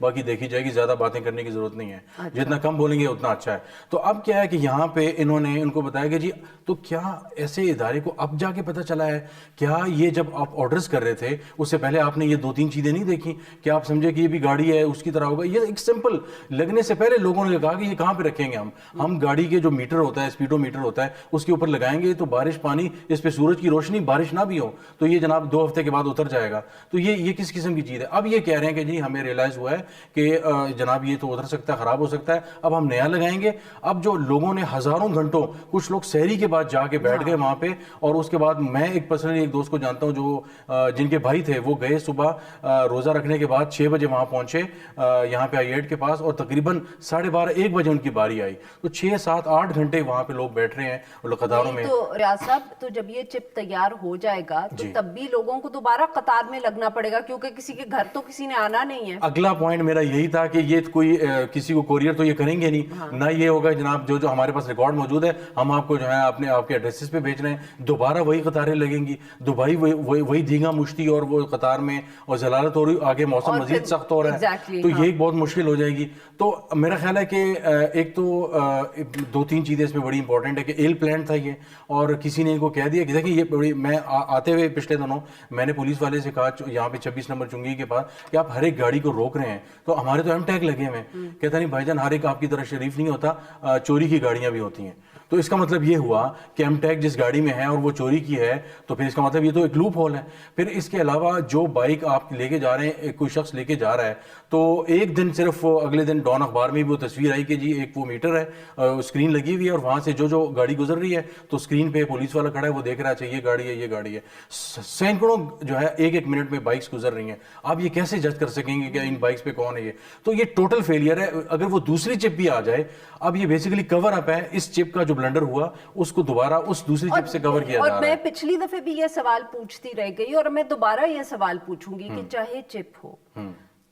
باقی دیکھی جائے گی, زیادہ باتیں کرنے کی ضرورت نہیں ہے, جتنا کم بولیں گے اتنا اچھا ہے. تو اب کیا ہے کہ یہاں پہ انہوں نے ان کو بتایا کہ جی تو کیا ایسے ادارے کو اب جا کے پتہ چلا ہے, کیا یہ جب آپ آرڈرز کر رہے تھے اس سے پہلے آپ نے یہ 2-3 چیزیں نہیں دیکھی, کیا آپ سمجھے کہ یہ بھی گاڑی ہے اس کی طرح ہوگا؟ یہ ایک سمپل لگنے سے پہلے لوگوں نے کہا کہ یہ کہاں پہ رکھیں گے ہم گاڑی کے جو میٹر ہوتا ہے, اسپیڈو میٹر ہوتا ہے, اس کے اوپر لگائیں گے تو بارش پانی اس پہ سورج کی روشنی بارش نہ بھی ہو تو یہ جناب 2 ہفتے کے بعد اتر جائے گا. تو یہ کس قسم کی چیز ہے؟ اب یہ کہہ رہے ہیں کہ جی ہمیں ریئلائز ہوا ہے کہ جناب یہ تو اتر سکتا ہے, خراب ہو سکتا ہے, اب ہم نیا لگائیں گے. اب جو لوگوں نے ہزاروں گھنٹوں, کچھ لوگ سحری کے بعد جا کے بیٹھ گئے وہاں پہ, اور اس کے بعد میں ایک پرسنلی ایک دوست کو جانتا ہوں جو جن کے بھائی تھے, وہ گئے صبح روزہ رکھنے کے بعد 6 بجے وہاں پہنچے یہاں پہ I-8 کے پاس, اور تقریباً 12:30-1 بجے ان کی باری آئی. تو 6-7-8 گھنٹے وہاں پہ لوگ بیٹھ رہے ہیں قطاروں میں. تو ریاض صاحب, تو جب یہ چپ تیار ہو جائے گا تو تب بھی لوگوں کو دوبارہ قطار میں لگنا پڑے گا, کیونکہ کسی کے گھر تو کسی نے آنا نہیں ہے. اگلا پوائنٹ میرا یہی تھا کہ یہ کوئی کسی کو کوریئر تو یہ کریں گے نہیں, نہ یہ ہوگا جناب جو ہمارے پاس ریکارڈ موجود ہے ہم آپ کو جو ہے آپ کے ایڈریسز پہ بھیج رہے ہیں, دوبارہ وہی قطاریں لگیں گی, دوبارہ وہی دیگا مشتی اور وہ قطار میں, اور ضلالت ہو رہی, آگے موسم مزید سخت ہو رہا ہے, تو یہ ایک بہت مشکل ہو جائے گی. تو میرا خیال ہے کہ ایک تو 2-3 چیزیں اس میں بڑی امپورٹنٹ ہے کہ ایل پلان تھا یہ, اور کسی نے ان کو کہہ دیا کہ دیکھیں یہ بڑی, میں آتے ہوئے پچھلے دنوں میں نے پولیس والے سے کہا یہاں پہ 26 نمبر چنگی کے پاس کہ آپ ہر ایک گاڑی کو روک رہے ہیں, تو ہمارے تو ایم ٹیگ لگے ہوئے ہیں. کہتا نہیں بھائی جان, ہر ایک آپ کی طرح شریف نہیں ہوتا, چوری کی گاڑیاں بھی ہوتی ہیں. تو اس کا مطلب یہ ہوا کہ ایم ٹیگ جس گاڑی میں ہے اور وہ چوری کی ہے, تو پھر اس کا مطلب یہ تو ایک لوپ ہول ہے. پھر اس کے علاوہ جو بائک آپ لے کے جا رہے ہیں, کوئی شخص لے کے جا رہا ہے, تو ایک دن صرف اگلے دن ڈان اخبار میں بھی وہ تصویر آئی کہ جی ایک وہ میٹر ہے, اسکرین لگی ہوئی ہے, اور وہاں سے جو گاڑی گزر رہی ہے تو اسکرین پہ پولیس والا کھڑا ہے, وہ دیکھ رہا ہے اچھا یہ گاڑی ہے, یہ گاڑی ہے. سینکڑوں جو ہے ایک منٹ میں بائکس گزر رہی ہیں. آپ یہ کیسے جج کر سکیں گے کہ ان بائکس پہ کون ہے یہ؟ تو یہ ٹوٹل فیلئر ہے. اگر وہ دوسری چپ بھی آ جائے, اب یہ بیسیکلی کور اپ ہے اس چپ کا جو بلنڈر ہوا, اس کو دوبارہ اس دوسری چپ سے کور کیا جا رہا ہے. اور میں پچھلی دفعہ بھی یہ سوال پوچھتی رہ گئی, اور میں دوبارہ یہ سوال پوچھوں گی کہ چاہے چپ ہو,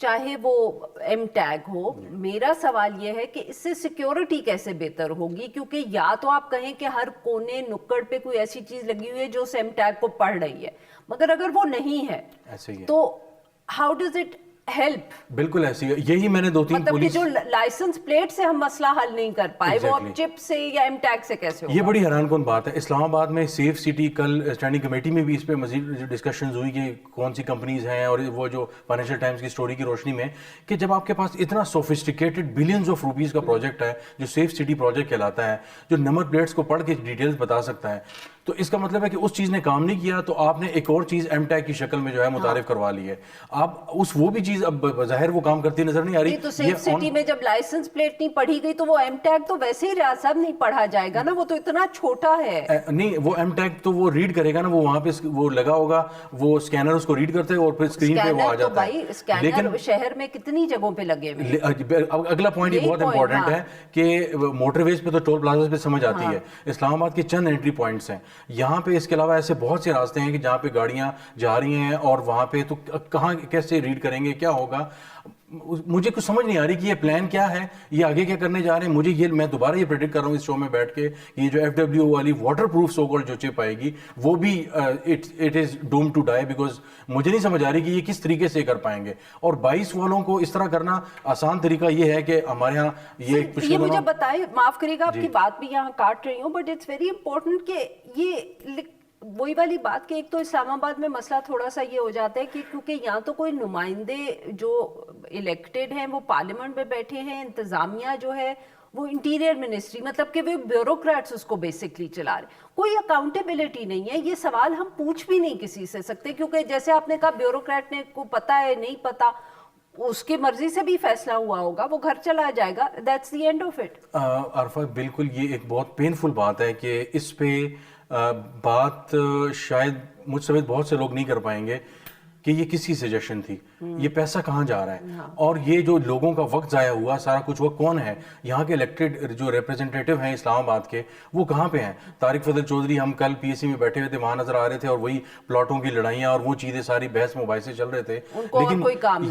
چاہے وہ ایم ٹیگ ہو, میرا سوال یہ ہے کہ اس سے سیکیورٹی کیسے بہتر ہوگی؟ کیونکہ یا تو آپ کہیں کہ ہر کونے نکڑ پہ کوئی ایسی چیز لگی ہوئی ہے جو اس ایم ٹیگ کو پڑھ رہی ہے, مگر اگر وہ نہیں ہے تو ہاؤ ڈز اٹ ہیلپ؟ بالکل ایسی ہے, یہی میں نے 2-3 مطلب کہ جو لائسنس پلیٹ سے ہم مسئلہ حل نہیں کر پائے, وہ اب چپ سے یا ایم ٹیگ سے کیسے ہوگا؟ یہ بڑی حیران کن بات ہے. اسلام آباد میں سیف سٹی, کل اسٹینڈنگ کمیٹی میں بھی اس پہ مزید ڈسکشنز ہوئی کہ کون سی کمپنیز ہیں, اور وہ جو فائنینشیل ٹائمز کی سٹوری کی روشنی میں کہ جب آپ کے پاس اتنا سوفسٹیکیٹڈ بلینز آف روپیز کا پروجیکٹ ہے جو سیف سٹی پروجیکٹ کہلاتا ہے, جو نمبر پلیٹس کو پڑھ کے ڈیٹیلز بتا سکتا ہے, تو اس کا مطلب ہے کہ اس چیز نے کام نہیں کیا, تو آپ نے ایک اور چیز ایم ٹیگ کی شکل میں جو ہے متعارف کروا لی ہے. آپ وہ بھی چیز اب ظاہر وہ کام کرتی نظر نہیں آ رہی. تو سیف سٹی میں جب لائسنس پلیٹ نہیں پڑھی گئی تو وہ ایم ٹیگ تو ویسے ہی ریاض صاحب نہیں پڑھا جائے گا نا, وہ تو اتنا چھوٹا ہے. نہیں, وہ ایم ٹیگ تو وہ ریڈ کرے گا نا, وہ وہاں پہ وہ لگا ہوگا, وہ اسکینر اس کو ریڈ کرتے ہیں اور پھر اسکرین پہ وہ آ جاتا ہے. لیکن شہر میں کتنی جگہوں پہ لگے ہوئے. اگلا پوائنٹ یہ بہت امپورٹنٹ ہے کہ موٹر ویز پہ تو ٹول پلازا پہ سمجھ آتی ہے, اسلام آباد کے چند انٹری پوائنٹس ہیں یہاں پہ. اس کے علاوہ ایسے بہت سے راستے ہیں کہ جہاں پہ گاڑیاں جا رہی ہیں, اور وہاں پہ تو کہاں کیسے ریڈ کریں گے, کیا ہوگا؟ مجھے کچھ سمجھ نہیں آ رہی کہ یہ پلان کیا ہے, یہ آگے کیا کرنے جا رہے ہیں. مجھے یہ, میں دوبارہ یہ پریڈکٹ کر رہا ہوں اس شو میں بیٹھ کے, یہ جو FW والی واٹر پروف سو کالڈ جو چپ آئے گی, وہ بھی it is doom to die, because مجھے نہیں سمجھ آ رہی کہ یہ کس طریقے سے کر پائیں گے. اور 22 والوں کو اس طرح کرنا آسان طریقہ یہ ہے کہ ہمارے ہاں یہ مجھے بتائے, معاف کریے گا آپ کی بات بھی یہاں کاٹ رہی ہوں, بٹ اٹس ویری امپورٹنٹ کہ یہ وہی والی بات کہ ایک تو اسلام آباد میں مسئلہ تھوڑا سا یہ ہو جاتا ہے کہ کیونکہ یہاں تو کوئی نمائندے جو الیکٹڈ ہیں وہ پارلیمنٹ میں بیٹھے ہیں, انتظامیہ جو ہے وہ انٹیریئر منسٹری, مطلب کہ وہ بیوروکریٹس اس کو بیسکلی چلا رہے, کوئی اکاؤنٹیبلٹی نہیں ہے. یہ سوال ہم پوچھ بھی نہیں کسی سے سکتے, کیونکہ جیسے آپ نے کہا بیوروکریٹ نے کو پتا ہے نہیں پتا, اس کی مرضی سے بھی فیصلہ ہوا ہوگا, وہ گھر چلا جائے گا, that's the end of it. Arfa بالکل یہ ایک بہت پینفل بات ہے کہ اس پہ بات شاید مجھ سمیت بہت سے لوگ نہیں کر پائیں گے کہ یہ کس کی سجیشن تھی, یہ پیسہ کہاں جا رہا ہے, اور یہ جو لوگوں کا وقت ضائع ہوا سارا کچھ, وہ کون ہے یہاں کے الیکٹڈ جو ریپرزنٹیٹیو ہیں اسلام آباد کے, وہ کہاں پہ ہیں؟ طارق فضل چودھری, ہم کل PSC میں بیٹھے ہوئے تھے, وہاں نظر آ رہے تھے, اور وہی پلاٹوں کی لڑائیاں اور وہ چیزیں ساری بحث مباحثے چل رہے تھے. لیکن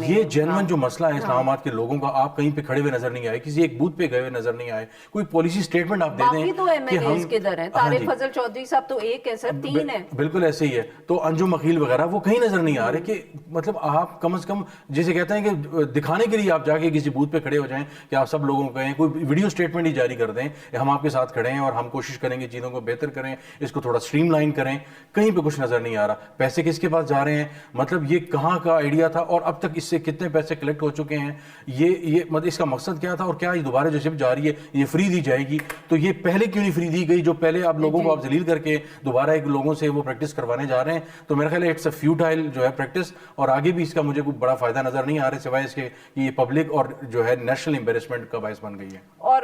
یہ جینون جو مسئلہ ہے اسلام آباد کے لوگوں کا, آپ کہیں پہ کھڑے ہوئے نظر نہیں آئے, کسی ایک بوتھ پہ گئے ہوئے نظر نہیں آئے, کوئی پالیسی اسٹیٹمنٹ آپ دے دیں تو ایم ایل ایز کدھر ہیں؟ طارق فضل چودھری صاحب تو ایک ہے سر, 3 ہیں. بالکل ایسے ہی ہے. تو انجم عقیل وغیرہ وہ کہیں نظر نہیں آ رہے کہ مطلب آپ کم از کم جسے کہتے ہیں کہ دکھانے کے لیے آپ جا کے کسی بوتھ پہ کھڑے ہو جائیں کہ آپ سب لوگوں کو کہیں, کوئی ویڈیو اسٹیٹمنٹ ہی جاری کر دیں, ہم آپ کے ساتھ کھڑے ہیں اور ہم کوشش کریں گے چیزوں کو بہتر کریں, اس کو تھوڑا اسٹریم لائن کریں. کہیں پہ کچھ نظر نہیں آ رہا. پیسے کس کے پاس جا رہے ہیں, مطلب یہ کہاں کا آئیڈیا تھا اور اب تک اس سے کتنے پیسے کلیکٹ ہو چکے ہیں, یہ مطلب اس کا مقصد کیا تھا, اور کیا یہ دوبارہ جو شپ جاری ہے یہ فری دی جائے گی, تو یہ پہلے کیوں نہیں فری دی گئی جو پہلے آپ لوگوں کو آپ ذلیل کر کے دوبارہ ایک لوگوں سے وہ پریکٹس کروانے جا رہے ہیں. تو میرا خیال ہے اٹس اے فیوٹائل جو ہے پریکٹس, اور آگے بھی اس کا مجھے کوئی بڑا فائدہ نظر نہیں آ رہا سوائے اس کے کہ یہ پبلک اور جو ہے نیشنل امبیرسمنٹ کا باعث بن گئی ہے. اور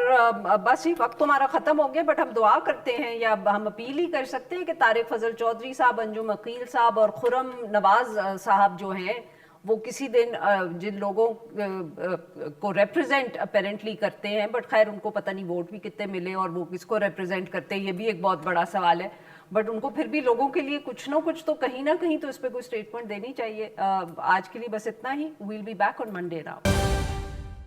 بس یہ وقت تمہارا ختم ہو گیا, بٹ ہم دعا کرتے ہیں یا ہم اپیل ہی کر سکتے ہیں کہ طارق فضل چودھری صاحب, انجم عقیل صاحب اور خرم نواز صاحب جو ہیں وہ کسی دن جن لوگوں کو ریپرزینٹ اپیرنٹلی کرتے ہیں, بٹ خیر ان کو پتہ نہیں ووٹ بھی کتنے ملے اور وہ کس کو ریپرزینٹ کرتے ہیں, یہ بھی ایک بہت بڑا سوال ہے, بٹ ان کو پھر بھی لوگوں کے لیے کچھ نہ کچھ تو کہیں نہ کہیں تو اس پہ کوئی اسٹیٹمنٹ دینی چاہیے. آج کے لیے بس اتنا ہی. We'll be back on Monday now.